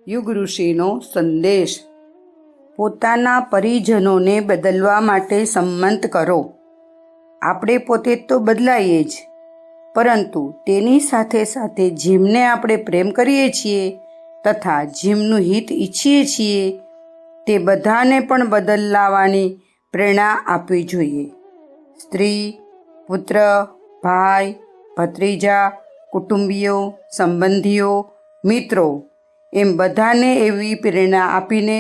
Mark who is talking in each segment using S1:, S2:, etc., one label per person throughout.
S1: યુગ ઋષિનો સંદેશ। પોતાના પરિજનોને બદલવા માટે સંમત કરો। આપણે પોતે તો બદલાઈએ જ, પરંતુ તેની સાથે સાથે જેમને આપણે પ્રેમ કરીએ છીએ તથા જેમનું હિત ઈચ્છીએ છીએ તે બધાને પણ બદલાવાની પ્રેરણા આપવી જોઈએ। સ્ત્રી, પુત્ર, ભાઈ, ભત્રીજા, કુટુંબીઓ, સંબંધીઓ, મિત્રો એમ બધાને એવી પ્રેરણા આપીને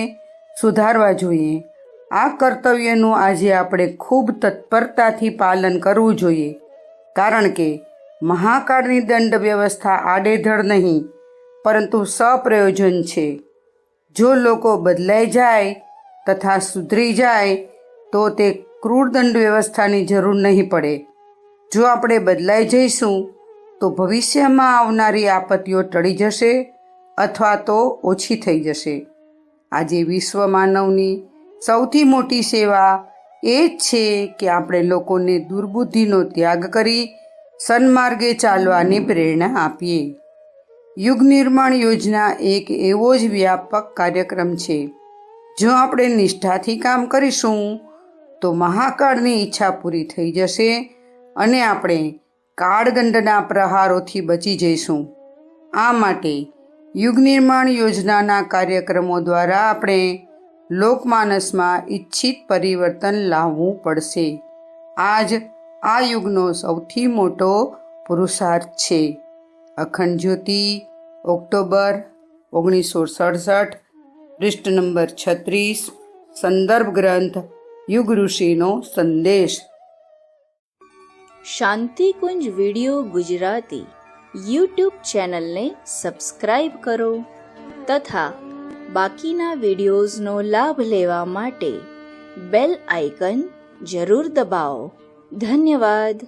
S1: સુધારવા જોઈએ। આ કર્તવ્યનું આજે આપણે ખૂબ તત્પરતાથી પાલન કરવું જોઈએ, કારણ કે મહાકાળની દંડ વ્યવસ્થા આડેધડ નહીં પરંતુ સપ્રયોજન છે। જો લોકો બદલાઈ જાય તથા સુધરી જાય તો તે ક્રૂર દંડ વ્યવસ્થાની જરૂર નહીં પડે। જો આપણે બદલાઈ જઈશું તો ભવિષ્યમાં આવનારી આપત્તિઓ ટળી જશે અથવા તો ઓછી થઈ જશે। આજે વિશ્વ માનવની સૌથી મોટી સેવા એ જ છે કે આપણે લોકોને દુર્બુદ્ધિનો ત્યાગ કરી સન્માર્ગે ચાલવાની પ્રેરણા આપીએ। યુગ નિર્માણ યોજના એક એવો જ વ્યાપક કાર્યક્રમ છે। જો આપણે નિષ્ઠાથી કામ કરીશું તો મહાકાળની ઈચ્છા પૂરી થઈ જશે અને આપણે કાળદંડના પ્રહારોથી બચી જઈશું। આ માટે યુગ નિર્માણ યોજનાના કાર્યક્રમો દ્વારા આપણે લોકમાનસમાં ઈચ્છિત પરિવર્તન લાવવું પડશે। આ જ આ યુગનો સૌથી મોટો પુરુષાર્થ છે। અખંડ જ્યોતિ, ઓક્ટોબર 1967, પૃષ્ઠ નંબર 36, સંદર્ભ ગ્રંથ યુગ ઋષિનો સંદેશ।
S2: શાંતિકુંજ વિડિયો ગુજરાતી યુટ્યુબ ચેનલને સબસ્ક્રાઈબ કરો તથા બાકીના વિડિયોઝનો લાભ લેવા માટે બેલ આઇકન જરૂર દબાવો। ધન્યવાદ।